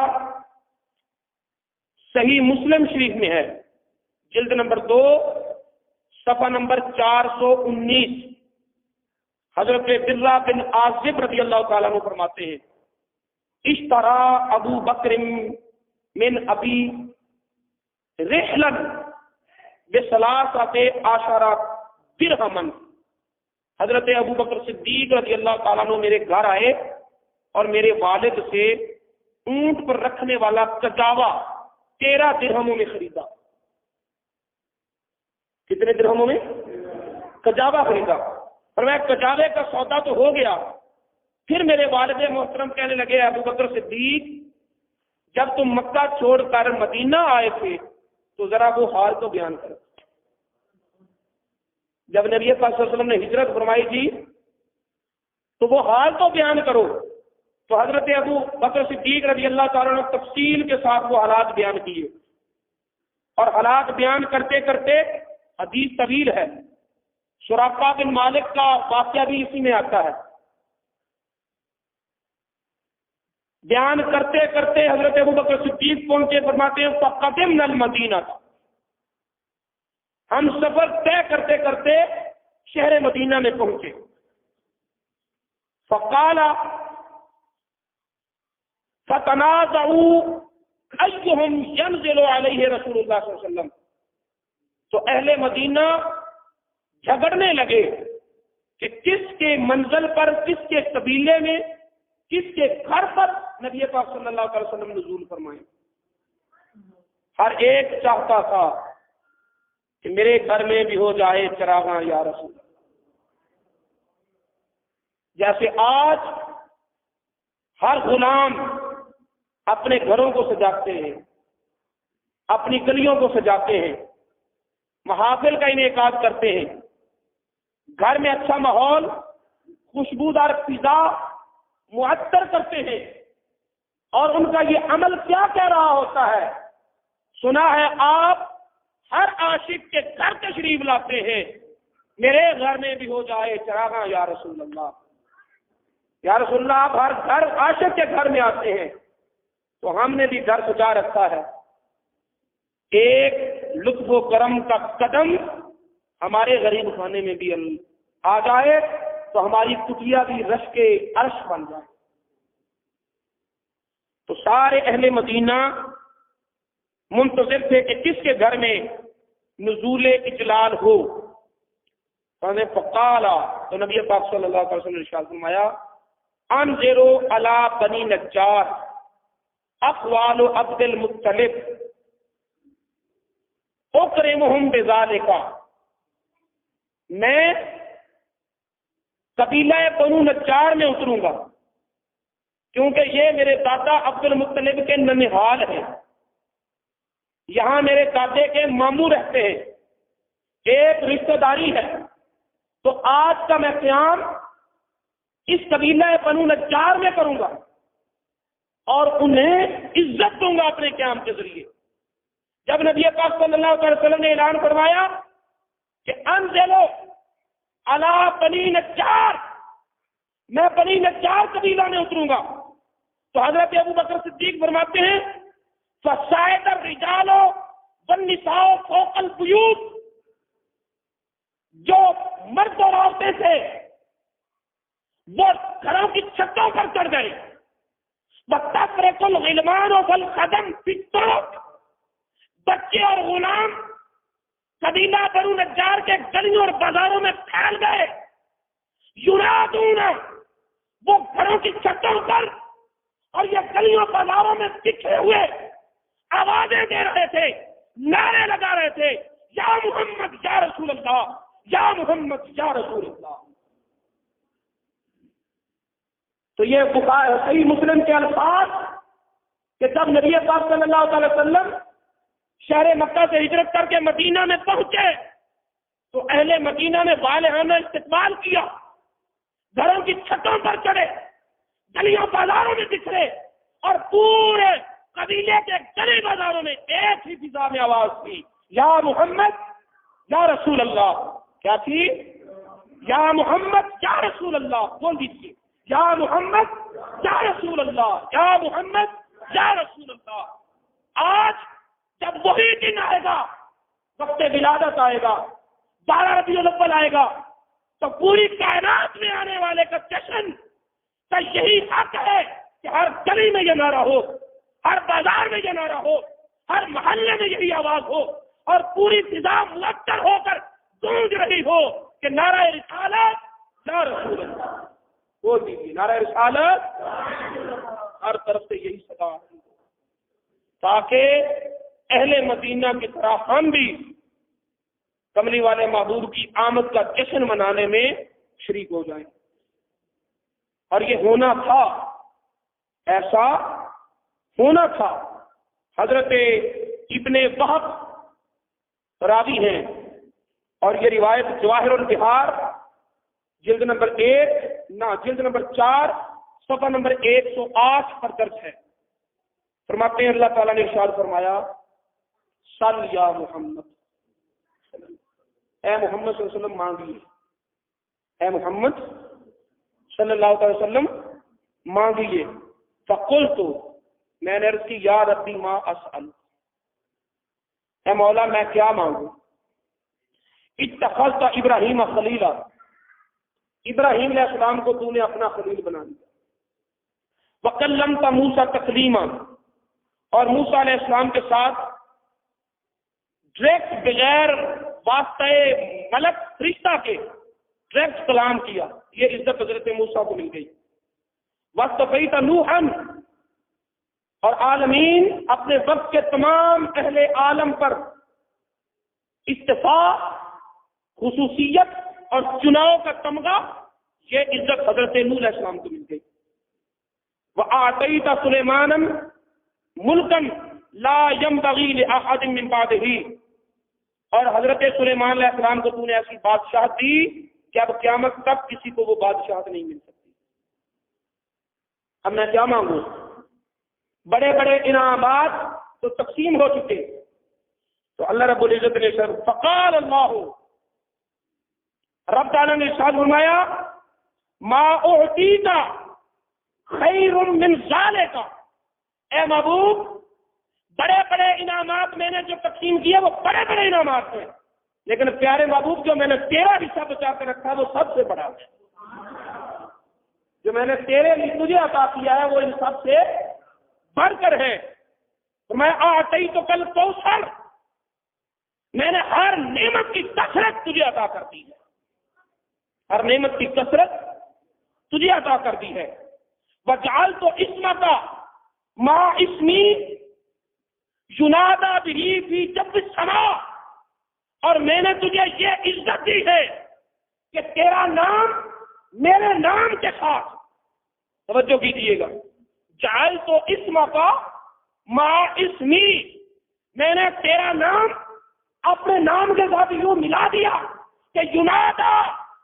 صحیح مسلم شریف میں ہے، جلد نمبر 2 صفحہ نمبر 419۔ حضرت برہ بن عازب رضی اللہ تعالیٰ عنہ فرماتے ہیں، اشترا ابو بکر من ابی رحلا بثلاثۃ عشر درہما۔ حضرت ابو بکر صدیق رضی اللہ تعالیٰ عنہ میرے گھر آئے اور میرے والد سے اونٹ پر رکھنے والا کجاوا 13 درہموں میں خریدا۔ کتنے درہموں میں؟ کجاوا خریدا۔ اور میں کجاوے کا سودا تو ہو گیا، پھر میرے والد محترم کہنے لگے، ابو بکر صدیق جب تم مکہ چھوڑ کر مدینہ آئے تھے تو ذرا وہ حال تو بیان کرو۔ جب نبی پاک صلی اللہ علیہ وسلم نے ہجرت فرمائی تھی تو وہ حال تو بیان کرو۔ تو حضرت ابو بکر صدیق رضی اللہ تعالیٰ نے تفصیل کے ساتھ وہ حالات بیان کیے، اور حالات بیان کرتے کرتے حدیث طویل ہے، سراقہ بن مالک کا واقعہ بھی اسی میں آتا ہے۔ بیان کرتے کرتے حضرت ابو بکر صدیق پہنچے، فرماتے ہیں فقدمنا المدینہ، ہم سفر طے کرتے کرتے شہر مدینہ میں پہنچے۔ فقال فتنازعوا ایہم ینزل علیہ رسول اللہ صلی اللہ علیہ وسلم، تو اہل مدینہ جھگڑنے لگے کہ کس کے منزل پر، کس کے قبیلے میں، کس کے گھر پر نبی پاک صلی اللہ علیہ وسلم نزول فرمائے۔ ہر ایک چاہتا تھا کہ میرے گھر میں بھی ہو جائے چراغاں یا رسول اللہ۔ جیسے آج ہر غلام اپنے گھروں کو سجاتے ہیں، اپنی گلیوں کو سجاتے ہیں، محافل کا انعقاد کرتے ہیں، گھر میں اچھا ماحول، خوشبودار فضا معطر کرتے ہیں، اور ان کا یہ عمل کیا کہہ رہا ہوتا ہے؟ سنا ہے آپ ہر عاشق کے گھر تشریف لاتے ہیں، میرے گھر میں بھی ہو جائے چراغاں یا رسول اللہ۔ یا رسول اللہ، آپ ہر گھر عاشق کے گھر میں آتے ہیں، تو ہم نے بھی گھر سجا رکھا ہے، ایک لطف و کرم کا قدم ہمارے غریب خانے میں بھی آ جائے تو ہماری کٹیا بھی رش کے عرش بن جائے۔ تو سارے اہل مدینہ منتظر تھے کہ کس کے گھر میں نزول اجلال ہو۔ فقالا، تو نبی پاک صلی اللہ علیہ وسلم نے ارشاد فرمایا، انذروا علی بنی نجار اقوال عبد المطلب اکرمہم بذالک، میں قبیلہ بنو نجار میں اتروں گا، کیونکہ یہ میرے دادا عبد المطلب کے ننہال ہیں، یہاں میرے دادے کے ماموں رہتے ہیں، ایک رشتہ داری ہے، تو آج کا میں قیام اس قبیلہ بنو نجار میں کروں گا اور انہیں عزت دوں گا اپنے قیام کے ذریعے۔ جب نبی پاک صلی اللہ علیہ وسلم نے اعلان فرمایا کہ انزلوا علی بنی نجار، میں بنی نجار قبیلہ میں اتروں گا، تو حضرت ابو بکر صدیق فرماتے ہیں فصاعد الرجال والنساء فوق البیوت، جو مرد اور عورتیں تھے وہ گھروں کی چھتوں پر چڑھ گئے، وَتَفْرِقُ الْغِلْمَانُ وَالْخَدَمُ فِي الطُّرُقِ، بچے اور غلام قبیلہ بنو نجار کے گلیوں اور بازاروں میں پھیل گئے، یرادون، وہ گھروں کی چھتوں پر اور یہ گلیوں بازاروں میں بکھرے ہوئے آوازیں دے رہے تھے، نعرے لگا رہے تھے، یا محمد یا رسول اللہ، یا محمد یا رسول اللہ۔ تو یہ صحیح مسلم کے الفاظ کہ جب نبی پاک صلی اللہ علیہ وسلم شہر مکہ سے ہجرت کر کے مدینہ میں پہنچے تو اہل مدینہ نے والہانہ استقبال کیا، گھروں کی چھتوں پر چڑھے، گلیوں بازاروں میں بکھرے، اور پورے قبیلے کے گلی بازاروں میں ایک ہی فضا میں آواز تھی، یا محمد یا رسول اللہ. کیا تھی؟ یا محمد یا رسول اللہ. بول دیجیے، یا محمد یا رسول اللہ، یا محمد یا رسول اللہ. آج جب وہی دن آئے گا، وقت ولادت آئے گا، 12 ربیع الاول آئے گا، تو پوری کائنات میں آنے والے کا جشن کا یہی حق ہے کہ ہر گلی میں یہ نعرہ ہو، ہر بازار میں یہ نعرہ ہو، ہر محلے میں یہی آواز ہو، اور پوری فضا معطر ہو کر گونج رہی ہو کہ نعرہ رسالت یا رسول اللہ. بول دیجیے، نعرہ رسالت. ہر طرف سے یہی صدا ہے، تاکہ اہل مدینہ کی طرح ہم بھی کملی والے محبوب کی آمد کا جشن منانے میں شریک ہو جائیں. اور یہ ہونا تھا، ایسا ہونا تھا. حضرت ابن وہب راوی ہیں، اور یہ روایت جواہر البحار جلد نمبر 4 صفحہ نمبر 108 پر درج ہے. فرماتے ہیں اللہ تعالیٰ نے ارشاد فرمایا، صل یا محمد، اے محمد صلی اللہ علیہ وسلم مانگیے، اے محمد صلی اللہ علیہ وسلم مانگیے. فقلت، میں نے عرض کی، یا ربی ما اسأل، اے مولا میں کیا مانگوں. اتخذت ابراہیم خلیلا، ابراہیم علیہ السلام کو تو نے اپنا خلیل بنا دیا. وکلمت موسیٰ تکلیما، اور موسیٰ علیہ السلام کے ساتھ ڈائریکٹ بغیر واسطہ ملک فرشتہ کے ڈائریکٹ کلام کیا. یہ عزت حضرت موسیٰ کو مل گئی. واصطفیت نوحا، اور عالمین اپنے وقت کے تمام اہل عالم پر اصطفاء، خصوصیت اور چناؤ کا تمغہ، یہ عزت حضرت نوح علیہ السلام کو مل گئی. وَآتَيْتَ سُلَيْمَانَ مُلْكًا لَا يَنبَغِي لِأَحَدٍ مِّن بَعْدِهِ، اور حضرت سلیمان علیہ السلام کو تو نے ایسی بادشاہت دی کہ اب قیامت تک کسی کو وہ بادشاہت نہیں مل سکتی. اب میں کیا مانگوں؟ بڑے بڑے انعامات تو تقسیم ہو چکے. تو اللہ رب العزت نے فقال اللہ، رب تعالیٰ نے ارشاد فرمایا، ما اعطیت خیر من ذالک، اے محبوب بڑے بڑے انعامات میں نے جو تقسیم کیے وہ بڑے بڑے انعامات ہیں، لیکن پیارے محبوب جو میں نے تیرا حصہ بچا کے رکھا وہ سب سے بڑا ہے. جو میں نے تیرے لیے تجھے عطا کیا ہے وہ ان سب سے بڑھ کر ہے. تو میں آتی تو کل کوثر، میں نے ہر نعمت کی کثرت تجھے عطا کر دی ہے، ہر نعمت کی کثرت تجھے عطا کر دی ہے. وجعلت اسمک ما اسمی ینادی بہ فی جب السماء، اور میں نے تجھے یہ عزت دی ہے کہ تیرا نام میرے نام کے ساتھ، توجہ کیجیے گا، جعلت اسمک ما اسمی، میں نے تیرا نام اپنے نام کے ساتھ یوں ملا دیا کہ ینادی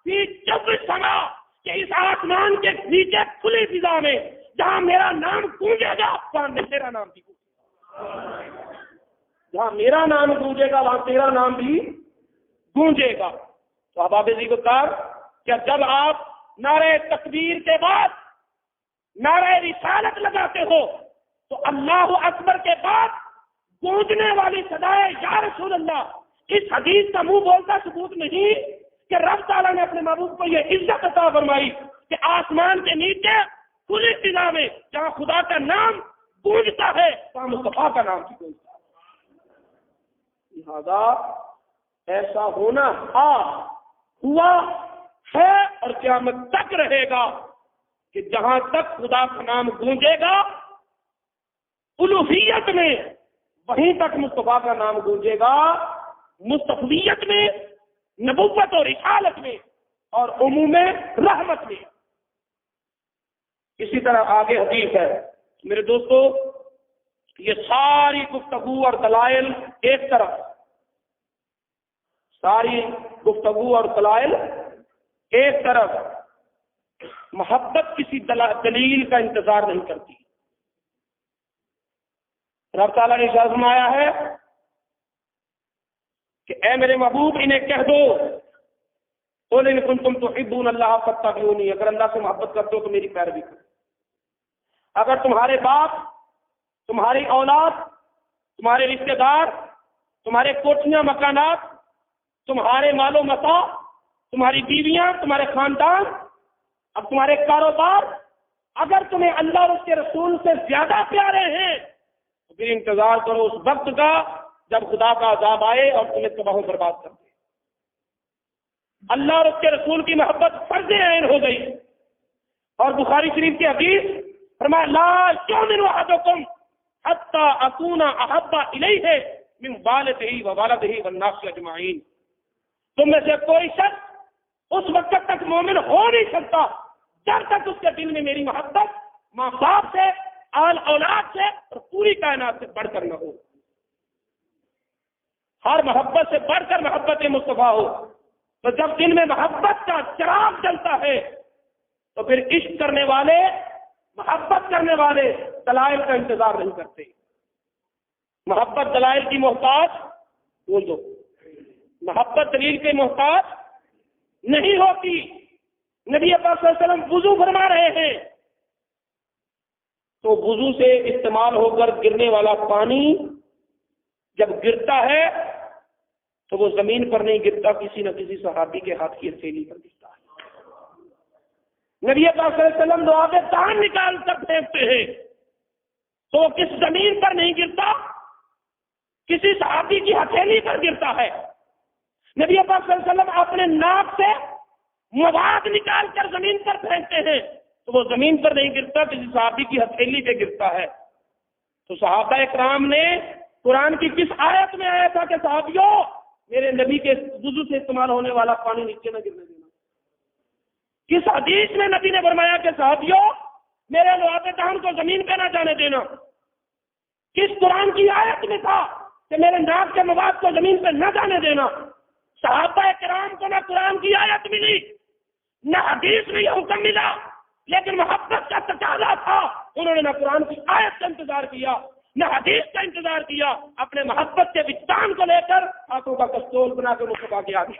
فی جب السماء، کہ اس آسمان کے نیچے کھلی فضا میں جہاں میرا نام گونجے گا وہاں تیرا نام بھی گونجے گا، جہاں میرا نام گونجے گا وہاں تیرا نام بھی گونجے گا. تو اب آپ کو کہا کہ جب آپ نعرہ تکبیر کے بعد نعرہ رسالت لگاتے ہو تو اللہ اکبر کے بعد گونجنے والی صدائے یا رسول اللہ، اس حدیث کا منہ بولتا ثبوت نہیں کہ رب تعالیٰ نے اپنے محبوب کو یہ عزت عطا فرمائی کہ آسمان کے نیچے کھلی فضا میں جہاں خدا کا نام گونجتا ہے وہاں مصطفیٰ کا نام بھی گونجتا ہے. لہذا ایسا ہونا تھا، ہوا ہے اور قیامت تک رہے گا کہ جہاں تک خدا کا نام گونجے گا الوہیت میں وہیں تک مصطفیٰ کا نام گونجے گا، مصطفیت میں، نبوت اور رسالت میں، اور عموم رحمت میں. اسی طرح آگے حدیث ہے. میرے دوستو، یہ ساری گفتگو اور دلائل ایک طرف، ساری گفتگو اور دلائل ایک طرف، محبت کسی دلیل کا انتظار نہیں کرتی. رب تعالیٰ نے ارشاد فرمایا ہے کہ اے میرے محبوب انہیں کہہ دو قل ان کنتم تحبون اللہ فاتبعونی، اگر اللہ سے محبت کرتے ہو تو میری پیروی کرو. اگر تمہارے باپ، تمہاری اولاد، تمہارے رشتہ دار، تمہارے کوٹھیاں مکانات، تمہارے مال و متاع، تمہاری بیویاں، تمہارے خاندان، اب تمہارے کاروبار، اگر تمہیں اللہ اور اس کے رسول سے زیادہ پیارے ہیں تو پھر انتظار کرو اس وقت کا جب خدا کا عذاب آئے اور تمہیں تباہ و برباد کر دے. اللہ اور اس کے رسول کی محبت فرض عین ہو گئی. اور بخاری شریف کی حدیث فرمایا لا یؤمن احدکم حتی اکون احب الیہ من والدہ وولدہ والناس اجمعین. تم میں سے کوئی شخص اس وقت تک مومن ہو نہیں سکتا جب تک اس کے دل میں میری محبت ماں باپ سے، آل اولاد سے اور پوری کائنات سے بڑھ کر نہ ہو. ہر محبت سے بڑھ کر محبت مصطفیٰ ہو. تو جب دل میں محبت کا چراغ جلتا ہے تو پھر عشق کرنے والے، محبت کرنے والے دلائل کا انتظار نہیں کرتے. محبت دلائل کی محتاج، بول دو، محبت دلیل کے محتاج نہیں ہوتی. نبی پاک صلی اللہ علیہ وسلم وضو فرما رہے ہیں تو وضو سے استعمال ہو کر گرنے والا پانی جب گرتا ہے تو وہ زمین پر نہیں گرتا، کسی نہ کسی صحابی کے ہاتھ کی ہتھیلی پر گرتا ہے. نبی پاک صلی اللہ علیہ وسلم دعا میں دان نکال کر پھینکتے ہیں تو وہ کس زمین پر نہیں گرتا، کسی صحابی کی ہتھیلی پر گرتا ہے. نبی پاک صلی اللہ علیہ وسلم اپنے ناک سے مواد نکال کر زمین پر پھینکتے ہیں تو وہ زمین پر نہیں گرتا، کسی صحابی کی ہتھیلی پہ گرتا ہے. تو صحابہ اکرام نے قرآن کی کس آیت میں آیا تھا کہ صحابیوں میرے نبی کے وضو سے استعمال ہونے والا پانی نیچے نہ گرنے دینا؟ کس حدیث میں نبی نے فرمایا کہ صحابیوں میرے لعاب دہن کو زمین پہ نہ جانے دینا؟ کس قرآن کی آیت میں تھا کہ میرے ناک کے مواد کو زمین پہ نہ جانے دینا؟ صحابہ کرام کو نہ قرآن کی آیت ملی نہ حدیث میں یہ حکم ملا، لیکن محبت کا تقاضا تھا. انہوں نے نہ قرآن کی آیت کا انتظار کیا نہ حدیث کا انتظار کیا، اپنے محبت کے وجدان کو لے کر ہاتھوں کا کستول بنا کے مصطفیٰ کے آگے.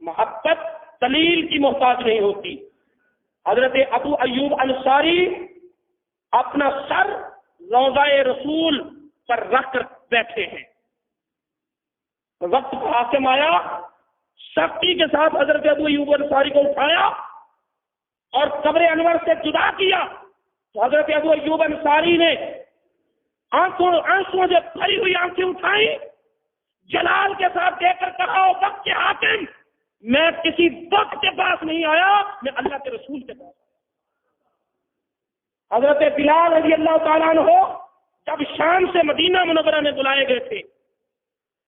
محبت دلیل کی محتاج نہیں ہوتی. حضرت ابو ایوب انصاری اپنا سر روضہ رسول پر رکھ کر بیٹھے ہیں. وقت حاکم آیا، سختی کے ساتھ حضرت ابو ایوب انصاری کو اٹھایا اور قبر انور سے جدا کیا تو حضرت ابو ایوب انصاری نے آنسوں سے بھری ہوئی آنکھیں اٹھائی، جلال کے ساتھ دیکھ کر کہا وقت کے حاکم میں کسی وقت کے پاس نہیں آیا، میں اللہ کے رسول کے پاس. حضرت بلال رضی اللہ تعالیٰ عنہ جب شام سے مدینہ منورہ میں بلائے گئے تھے،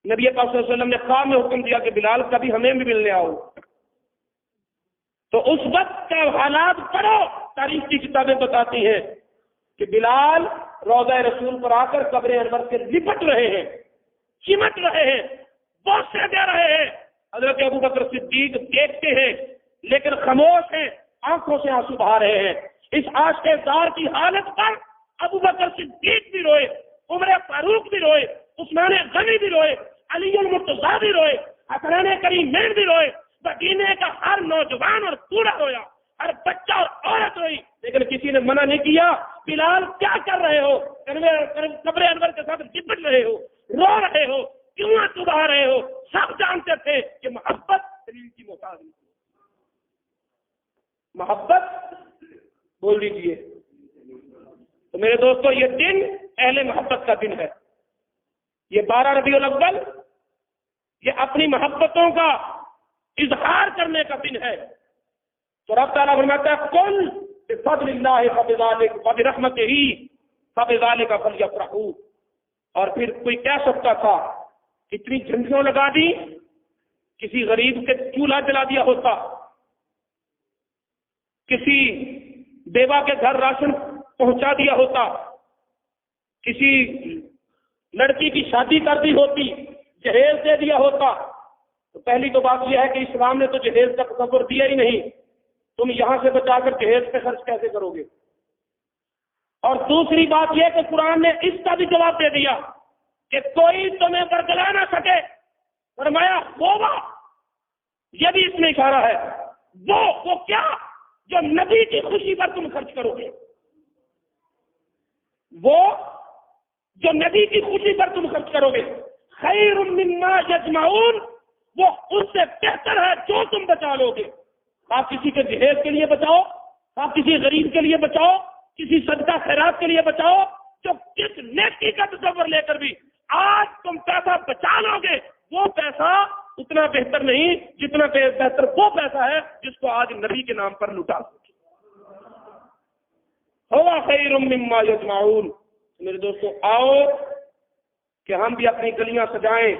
نبی پاک صلی اللہ علیہ وسلم نے خواب میں حکم دیا کہ بلال کبھی ہمیں بھی ملنے آؤ. تو اس وقت کا حالات پڑھو، تاریخ کی کتابیں بتاتی ہیں کہ بلال روضہ رسول پر آ کر قبر انور سے لپٹ رہے ہیں، چمٹ رہے ہیں، بوسے دے رہے ہیں. حضرت ابو بکر صدیق دیکھتے ہیں لیکن خاموش ہیں، آنکھوں سے آنسو بہا رہے ہیں. اس عاشق زار کی حالت پر ابو بکر صدیق بھی روئے، عمر فاروق بھی روئے، عثمان غنی بھی روئے، علی المرتضیٰ بھی روئے، حسنین کریمین بھی روئے، مدینے کا ہر نوجوان اور بوڑھا رویا، ہر بچہ اور عورت روئی. لیکن کسی نے منع نہیں کیا بلال کیا کر رہے ہو، قبر انور کے ساتھ لپٹ رہے ہو، رو رہے ہو، کیوں آنسو بہا رہے ہو؟ سب جانتے تھے کہ محبت دلیل کی محتاج ہے. محبت بول دیجیے. تو میرے دوستو یہ دن اہل محبت کا دن ہے. یہ 12 ربیع الاول یہ اپنی محبتوں کا اظہار کرنے کا دن ہے. تو رب تعالیٰ فرماتا ہے قل بفضل اللہ فبذلک وبرحمتہ فبذلک فلیفرحوا. اور پھر کوئی کہہ سکتا تھا اتنی جھنڈیاں لگا دی، کسی غریب کے چولہا جلا دیا ہوتا، کسی بیوہ کے گھر راشن پہنچا دیا ہوتا، کسی لڑکی کی شادی کر دی ہوتی، جہیز دے دیا ہوتا، تو پہلی تو بات یہ ہے کہ اسلام نے تو جہیز کا تصور دیا ہی نہیں، تم یہاں سے بچا کر جہیز پہ خرچ کیسے کرو گے؟ اور دوسری بات یہ کہ قرآن نے اس کا بھی جواب دے دیا کہ کوئی تمہیں برگلا نہ سکے، فرمایا ہوگا، یہ بھی اس میں اشارہ ہے، وہ کیا جو نبی کی خوشی پر تم خرچ کرو گے، وہ جو نبی کی خوشی پر تم خرچ کرو گے، خیر مما یجمعون، وہ اس سے بہتر ہے جو تم بچا لو گے۔ آپ کسی کے جہیز کے لیے بچاؤ، آپ کسی غریب کے لیے بچاؤ، کسی صدقہ خیرات کے لیے بچاؤ، جو کس نیکی کا تصور لے کر بھی آج تم پیسہ بچا لو گے، وہ پیسہ اتنا بہتر نہیں جتنا بہتر وہ پیسہ ہے جس کو آج نبی کے نام پر لٹا سکے۔ ہوا خیر مما یجمعون۔ میرے دوستو، آؤ کہ ہم بھی اپنی گلیاں سجائیں،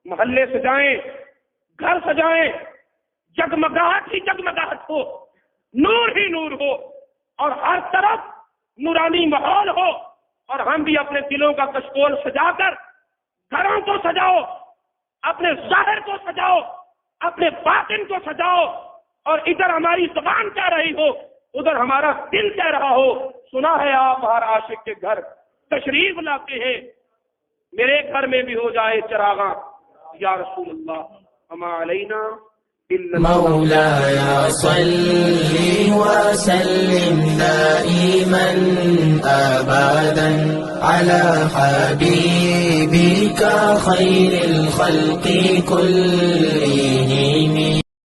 محلے سجائیں، گھر سجائیں، جگمگاہٹ ہی جگمگاہٹ ہو، نور ہی نور ہو، اور ہر طرف نورانی ماحول ہو، اور ہم بھی اپنے دلوں کا کشکول سجا کر گھروں کو سجاؤ، اپنے ظاہر کو سجاؤ، اپنے باطن کو سجاؤ، اور ادھر ہماری زبان کہہ رہی ہو، ادھر ہمارا دل کہہ رہا ہو۔ سنا ہے آپ ہر عاشق کے گھر تشریف لاتے ہیں، میرے گھر میں بھی ہو جائے چراغاں، یا رسول اللہ وما علینا مولاي صل وسلم دائما أبدا على حبيبك خير الخلق كلهم